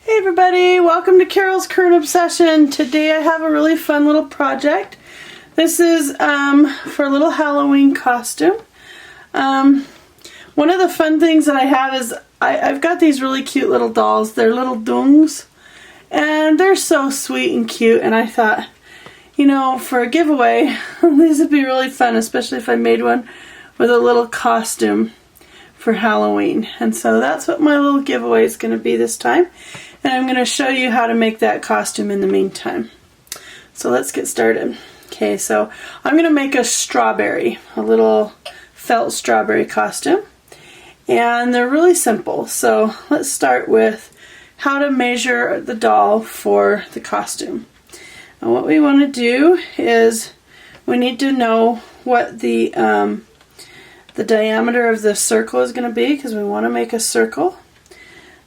Hey everybody, welcome to Carol's Current Obsession. Today I have a really fun little project. This is for a little Halloween costume. One of the fun things that I have is I've got these really cute little dolls. They're little Ddungs and they're so sweet and cute, and I thought, you know, for a giveaway these would be really fun, especially if I made one with a little costume for Halloween. And so that's what my little giveaway is going to be this time. And I'm going to show you how to make that costume in the meantime. So let's get started. Okay, so I'm going to make a strawberry, a little felt strawberry costume. And they're really simple. So let's start with how to measure the doll for the costume. And what we want to do is we need to know what the diameter of the circle is going to be, because we want to make a circle.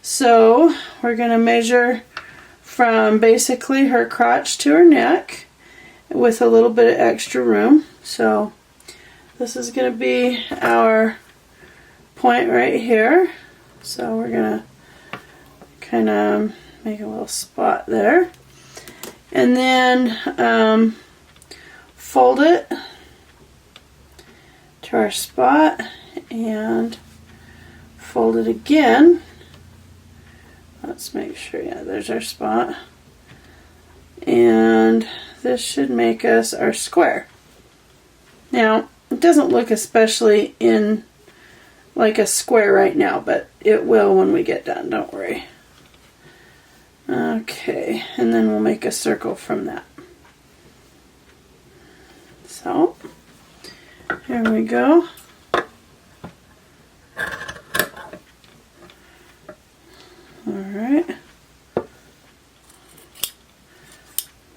So we're going to measure from basically her crotch to her neck with a little bit of extra room. So this is going to be our point right here. So we're going to kind of make a little spot there. And then fold it to our spot and fold it again. Let's make sure, yeah, there's our spot. And this should make us our square. Now, it doesn't look especially in like a square right now, but it will when we get done, don't worry. Okay, and then we'll make a circle from that. So, here we go. Alright.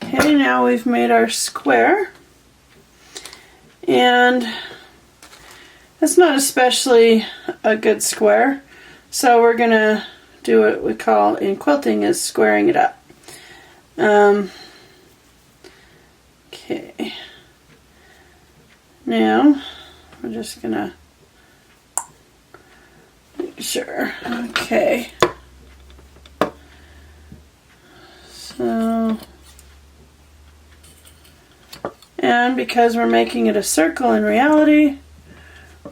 Okay, now we've made our square. And it's not especially a good square, so we're going to do what we call in quilting is squaring it up. Okay. Now, we're just going to make sure. Okay. So, and because we're making it a circle in reality,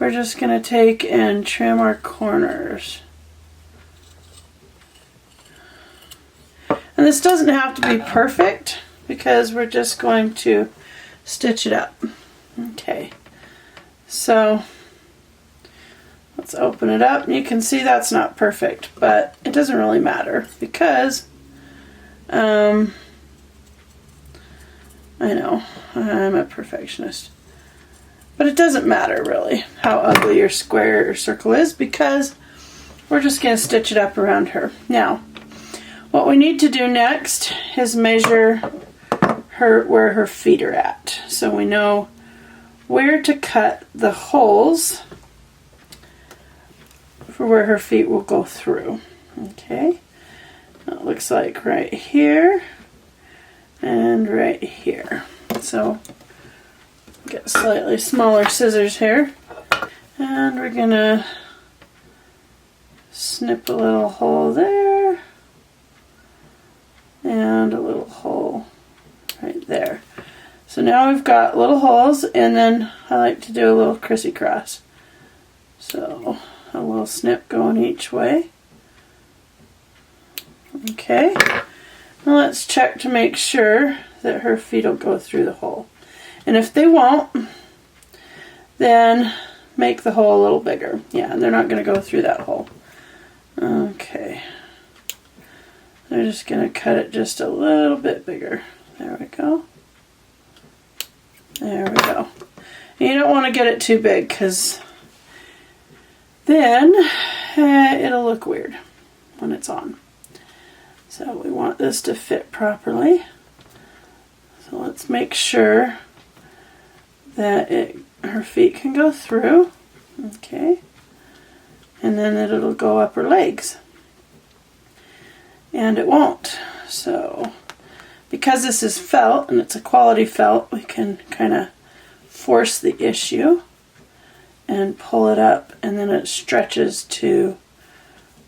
we're just going to take and trim our corners. And this doesn't have to be perfect because we're just going to stitch it up. Okay, so let's open it up. You can see that's not perfect, but it doesn't really matter because I know I'm a perfectionist, but it doesn't matter really how ugly your square or circle is because we're just going to stitch it up around her. Now, what we need to do next is measure where her feet are at, so we know where to cut the holes for where her feet will go through. Okay, it looks like right here and right here. So get slightly smaller scissors here, and we're gonna snip a little hole there and a little hole right there. So now we've got little holes, and then I like to do a little crissy-cross. So a little snip going each way. Okay, now let's check to make sure that her feet will go through the hole. And if they won't, then make the hole a little bigger. Yeah, they're not going to go through that hole. Okay, they're just going to cut it just a little bit bigger. There we go. There we go. And you don't want to get it too big because then it'll look weird when it's on. So we want this to fit properly. So let's make sure that her feet can go through. Okay. And then it'll go up her legs. And it won't. So because this is felt and it's a quality felt, we can kind of force the issue and pull it up, and then it stretches to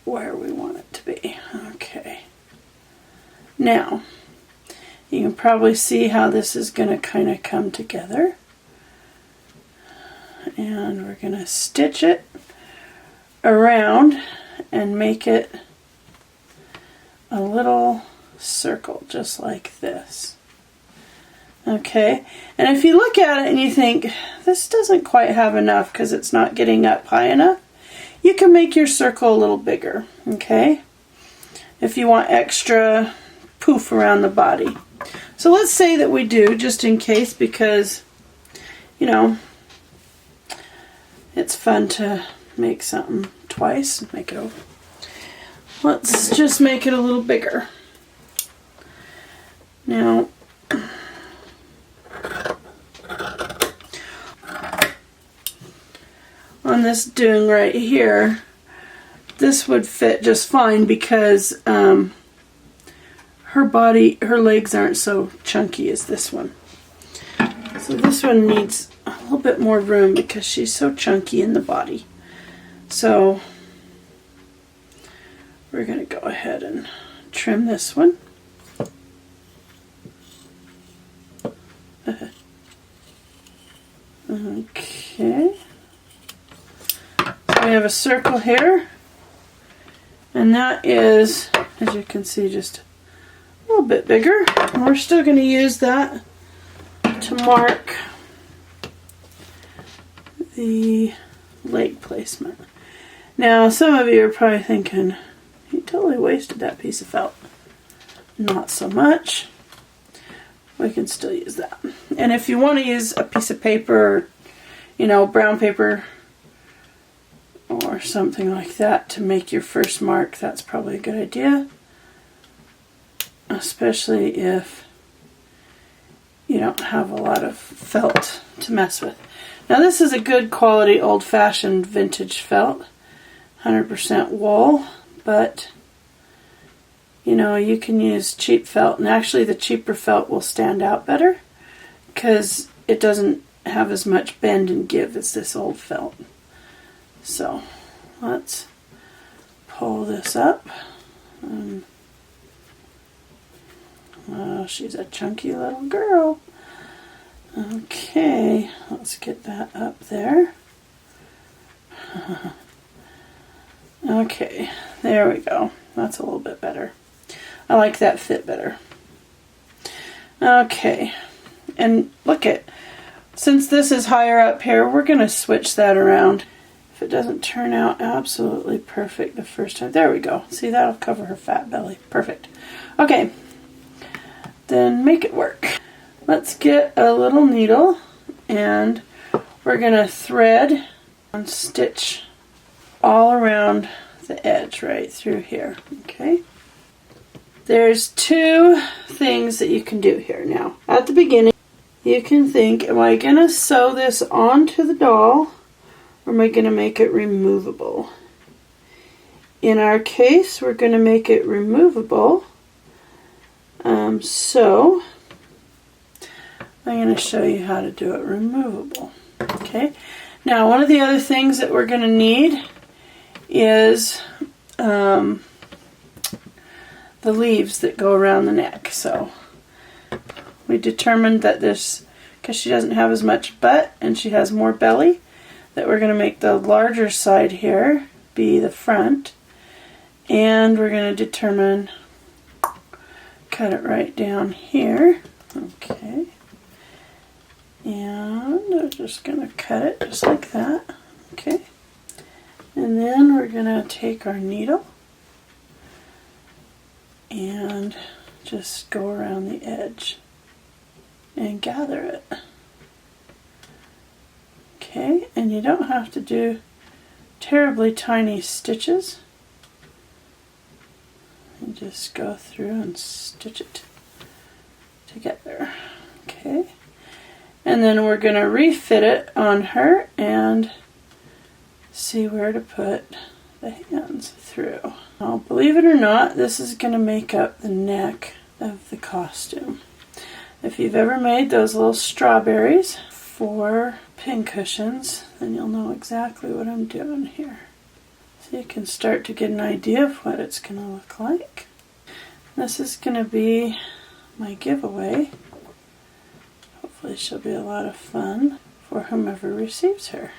where we want it to be. Okay. Now, you can probably see how this is going to kind of come together. And we're going to stitch it around and make it a little circle just like this. Okay, and if you look at it and you think this doesn't quite have enough because it's not getting up high enough, you can make your circle a little bigger, okay, if you want extra poof around the body. So let's say that we do, just in case, because, you know, it's fun to make something twice and make it over. Let's just make it a little bigger. Now, on this Ddung right here, this would fit just fine because her legs aren't so chunky as this one. So this one needs a little bit more room because she's so chunky in the body. So we're going to go ahead and trim this one. Okay. So we have a circle here, and that is, as you can see, just a little bit bigger. And we're still going to use that to mark the leg placement. Now, some of you are probably thinking, you totally wasted that piece of felt. Not so much. We can still use that. And if you want to use a piece of paper, or, you know, brown paper or something like that to make your first mark, that's probably a good idea. Especially if you don't have a lot of felt to mess with. Now this is a good quality old-fashioned vintage felt, 100% wool, but you know, you can use cheap felt, and actually the cheaper felt will stand out better because it doesn't have as much bend and give as this old felt. So let's pull this up. Oh, she's a chunky little girl. Okay, let's get that up there. Okay, there we go. That's a little bit better. I like that fit better. Okay, and look at, since this is higher up here, we're going to switch that around. If it doesn't turn out absolutely perfect the first time, there we go. See, that'll cover her fat belly. Perfect. Okay, then make it work. Let's get a little needle, and we're going to thread and stitch all around the edge right through here. Okay. There's two things that you can do here. Now, at the beginning, you can think, am I going to sew this onto the doll, or am I going to make it removable? In our case, we're going to make it removable. So, I'm going to show you how to do it removable. Okay. Now, one of the other things that we're going to need is the leaves that go around the neck. So we determined that this, because she doesn't have as much butt and she has more belly, that we're going to make the larger side here be the front, and we're going to determine, cut it right down here. Okay, and we're just going to cut it just like that. Okay, and then we're going to take our needle and just go around the edge and gather it. Okay, and you don't have to do terribly tiny stitches. And just go through and stitch it together. Okay, and then we're going to refit it on her and see where to put the hands through. Now, believe it or not, this is going to make up the neck of the costume. If you've ever made those little strawberries for pincushions, then you'll know exactly what I'm doing here. So you can start to get an idea of what it's going to look like. This is going to be my giveaway. Hopefully she'll be a lot of fun for whomever receives her.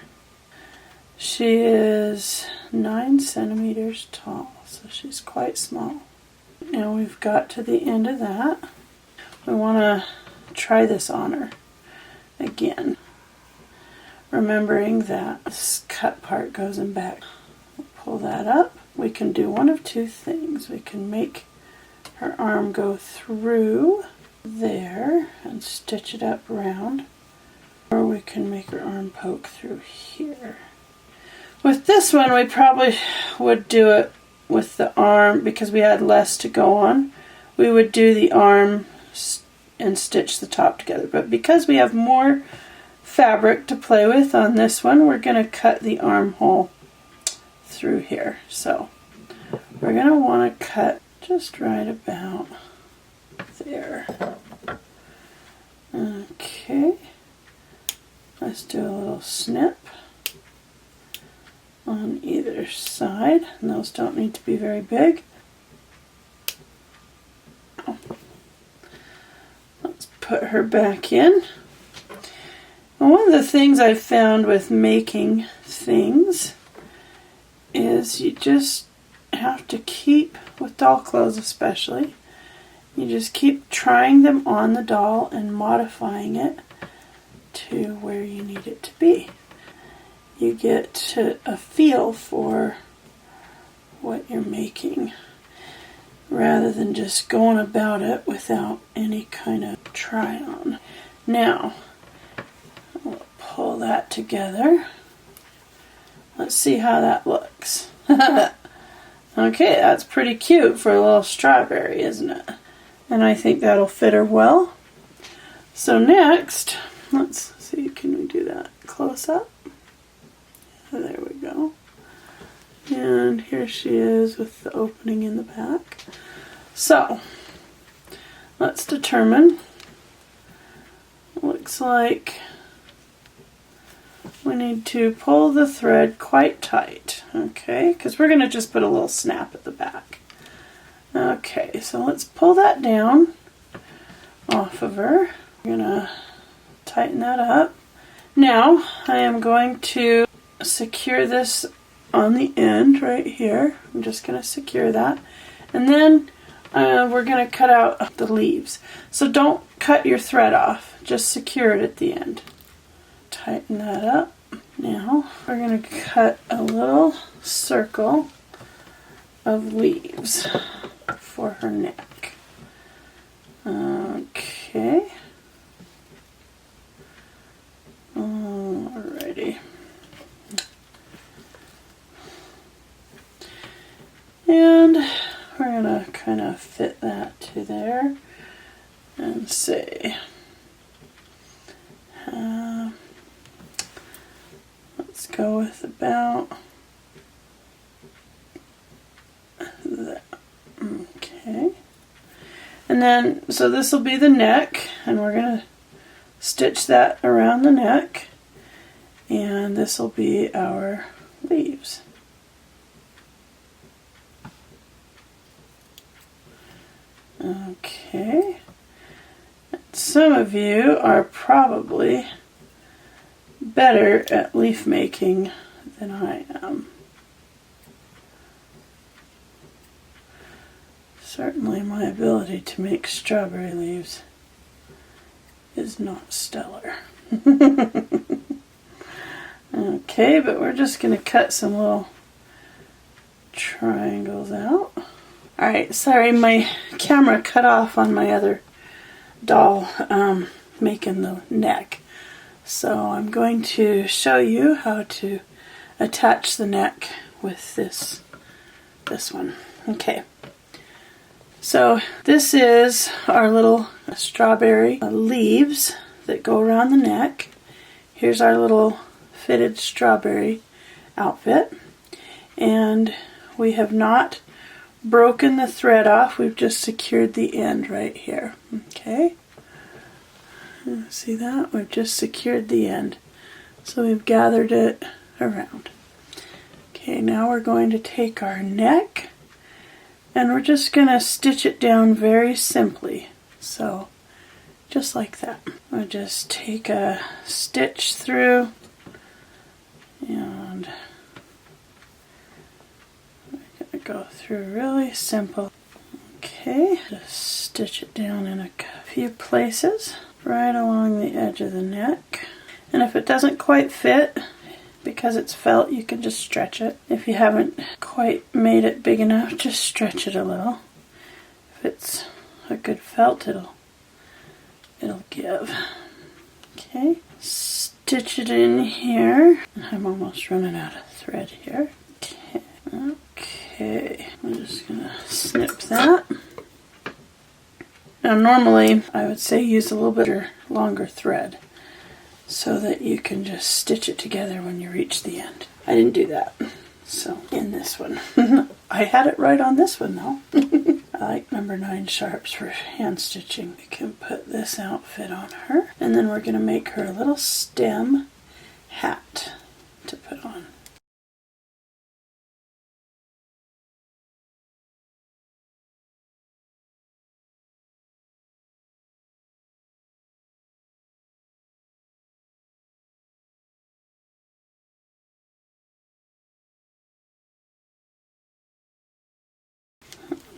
She is 9 centimeters tall, so she's quite small. Now we've got to the end of that. We want to try this on her again, remembering that this cut part goes in back. We'll pull that up. We can do one of two things. We can make her arm go through there and stitch it up around, or we can make her arm poke through here. With this one, we probably would do it with the arm because we had less to go on. We would do the arm and stitch the top together. But because we have more fabric to play with on this one, we're going to cut the armhole through here. So we're going to want to cut just right about there. Okay. Let's do a little snip on either side, and those don't need to be very big. Let's put her back in. And one of the things I've found with making things is you just have to keep, with doll clothes especially, you just keep trying them on the doll and modifying it to where you need it to be. You get a feel for what you're making rather than just going about it without any kind of try on. Now, we'll pull that together. Let's see how that looks. Okay, that's pretty cute for a little strawberry, isn't it? And I think that'll fit her well. So next, let's see, can we do that close up? There we go. And here she is with the opening in the back. So, let's determine. Looks like we need to pull the thread quite tight, okay? Because we're going to just put a little snap at the back. Okay, so let's pull that down off of her. We're going to tighten that up. Now, I am going to secure this on the end right here. I'm just going to secure that. And then we're going to cut out the leaves. So don't cut your thread off. Just secure it at the end. Tighten that up. Now we're going to cut a little circle of leaves for her neck. Okay. Alrighty. And we're going to kind of fit that to there and say, let's go with about that. Okay. And then, so this will be the neck, and we're going to stitch that around the neck, and this will be our leaves. Okay. Some of you are probably better at leaf making than I am. Certainly my ability to make strawberry leaves is not stellar. Okay, but we're just going to cut some little triangles out. Alright, sorry, my camera cut off on my other doll making the neck. So I'm going to show you how to attach the neck with this one. Okay. So this is our little strawberry leaves that go around the neck. Here's our little fitted strawberry outfit. And we have not broken the thread off, we've just secured the end right here. Okay, see that? We've just secured the end. So we've gathered it around. Okay, now we're going to take our neck And we're just going to stitch it down very simply. So just like that. I'll just take a stitch through and we're going to go through really simple. Okay, just stitch it down in a few places right along the edge of the neck. And if it doesn't quite fit, because it's felt, you can just stretch it. If you haven't quite made it big enough, just stretch it a little. If it's a good felt, it'll give. Okay, stitch it in here. I'm almost running out of thread here. Okay, I'm just gonna snip that. Now normally I would say use a little bit longer thread so that you can just stitch it together when you reach the end. I didn't do that, so in this one. I had it right on this one though. I like number 9 sharps for hand stitching. We can put this outfit on her, and then we're going to make her a little stem hat to put on.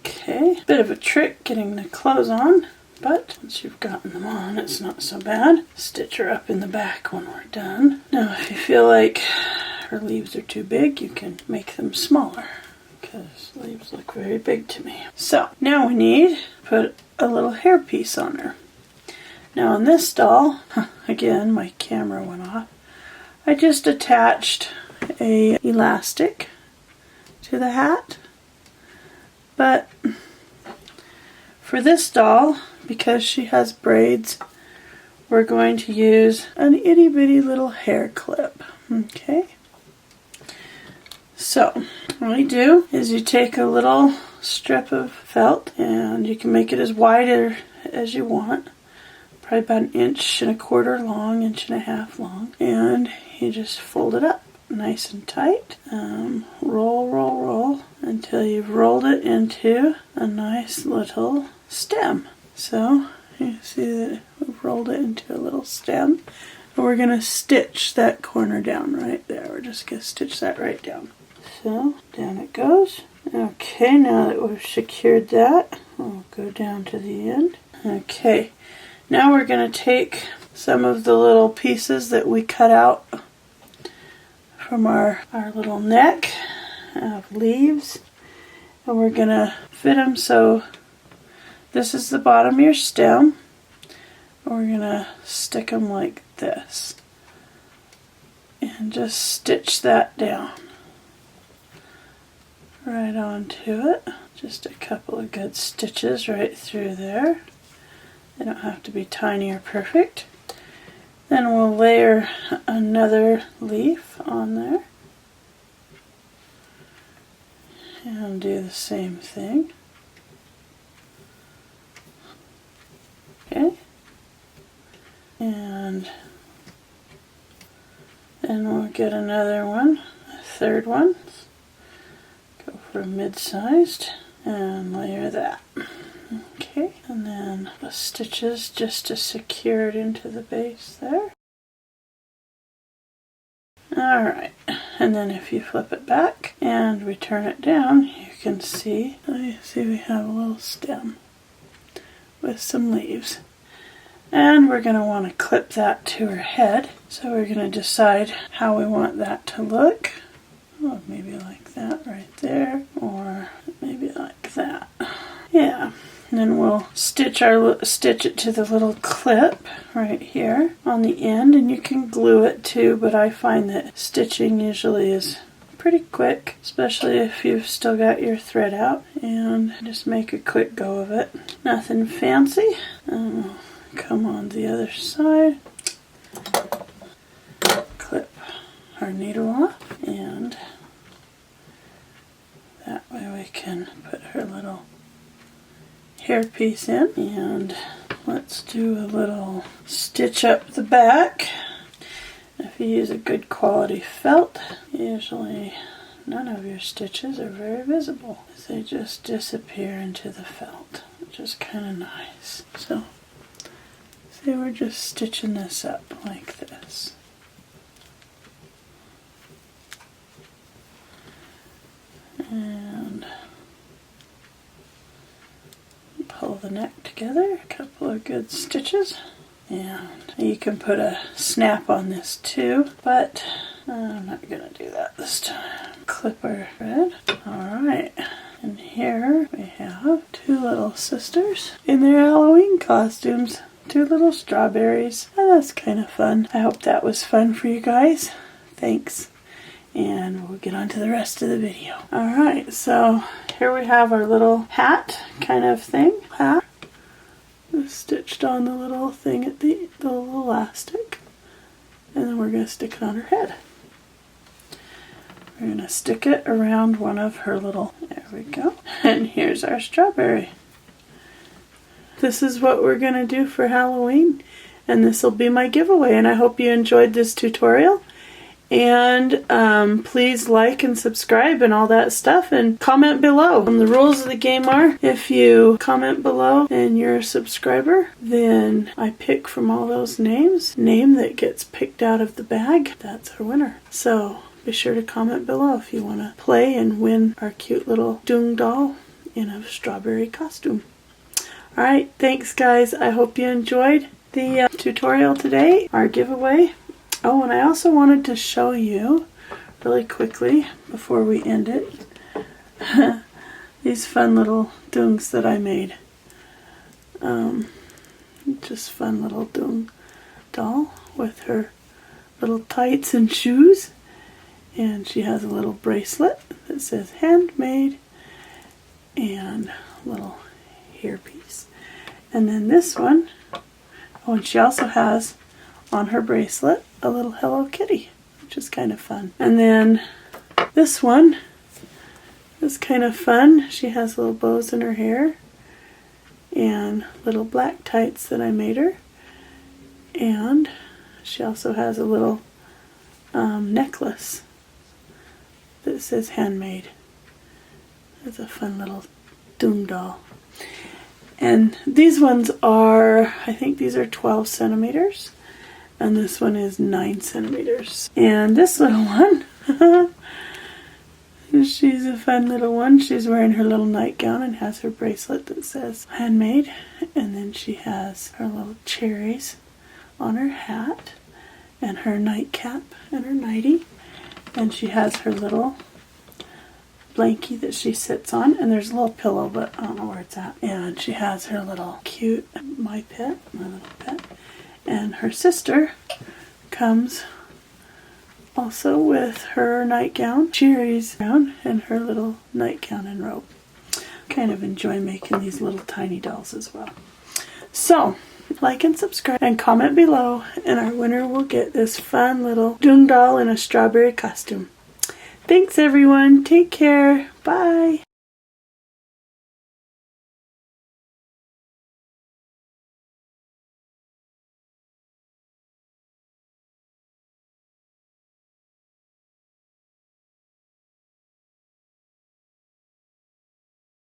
Okay, bit of a trick getting the clothes on, but once you've gotten them on, it's not so bad. Stitch her up in the back when we're done. Now, if you feel like her leaves are too big, you can make them smaller, because leaves look very big to me. So, now we need to put a little hairpiece on her. Now on this doll, again, my camera went off. I just attached a elastic to the hat. But for this doll, because she has braids, we're going to use an itty bitty little hair clip. Okay? So, what you do is you take a little strip of felt, and you can make it as wide as you want. Probably about 1.25 inches long, 1.5 inches long. And you just fold it up nice and tight. Roll, roll, roll until you've rolled it into a nice little stem. So you see that we've rolled it into a little stem, and we're going to stitch that corner down right there. We're just going to stitch that right down. So down it goes. Okay, now that we've secured that, we'll go down to the end. Okay, now we're going to take some of the little pieces that we cut out from our little neck of leaves, and we're going to fit them so this is the bottom of your stem. We're going to stick them like this and just stitch that down right onto it. Just a couple of good stitches right through there. They don't have to be tiny or perfect. Then we'll layer another leaf on there and do the same thing. Okay, and then we'll get another one, a third one. Go for a mid-sized and layer that. Okay, and then the stitches just to secure it into the base there. Alright, and then if you flip it back and we turn it down, you can see we have a little stem with some leaves. And we're going to want to clip that to her head. So we're going to decide how we want that to look. Oh, maybe like that right there, or maybe like that. Yeah. And then we'll stitch it to the little clip right here on the end, and you can glue it too, but I find that stitching usually is pretty quick, especially if you've still got your thread out, and just make a quick go of it. Nothing fancy. Come on the other side, clip our needle off, and that way we can put her little hairpiece in, and let's do a little stitch up the back. If you use a good quality felt, usually none of your stitches are very visible. They just disappear into the felt, which is kind of nice. So, see, we're just stitching this up like this. And pull the neck together, a couple of good stitches. And you can put a snap on this too, but I'm not going to do that this time. Clip our thread. Alright, and here we have two little sisters in their Halloween costumes. Two little strawberries. Oh, that's kind of fun. I hope that was fun for you guys. Thanks. And we'll get on to the rest of the video. Alright, so here we have our little hat kind of thing. Hat. Stitched on the little thing at the little elastic. And then we're going to stick it on her head. We're going to stick it around one of her little... There we go. And here's our strawberry. This is what we're going to do for Halloween. And this will be my giveaway. And I hope you enjoyed this tutorial. And please like and subscribe and all that stuff, and comment below. The rules of the game are, if you comment below and you're a subscriber, then I pick from all those names. Name that gets picked out of the bag, that's our winner. So be sure to comment below if you want to play and win our cute little Ddung doll in a strawberry costume. Alright, thanks guys. I hope you enjoyed the tutorial today, our giveaway. Oh, and I also wanted to show you really quickly before we end it these fun little Ddungs that I made. Just fun little Ddung doll with her little tights and shoes, and she has a little bracelet that says handmade and a little hairpiece. And then this one, oh, and she also has on her bracelet a little Hello Kitty, which is kind of fun. And then this one is kind of fun. She has little bows in her hair and little black tights that I made her. And she also has a little necklace that says handmade. It's a fun little Ddung doll. And these ones are, I think these are 12 centimeters. And this one is 9 centimeters. And this little one, she's a fun little one. She's wearing her little nightgown and has her bracelet that says handmade. And then she has her little cherries on her hat and her nightcap and her nightie. And she has her little blankie that she sits on. And there's a little pillow, but I don't know where it's at. And she has her little cute my little pet. And her sister comes also with her nightgown, cherries gown, and her little nightgown and robe. Kind of enjoy making these little tiny dolls as well. So, like and subscribe and comment below, and our winner will get this fun little Ddung doll in a strawberry costume. Thanks everyone. Take care. Bye.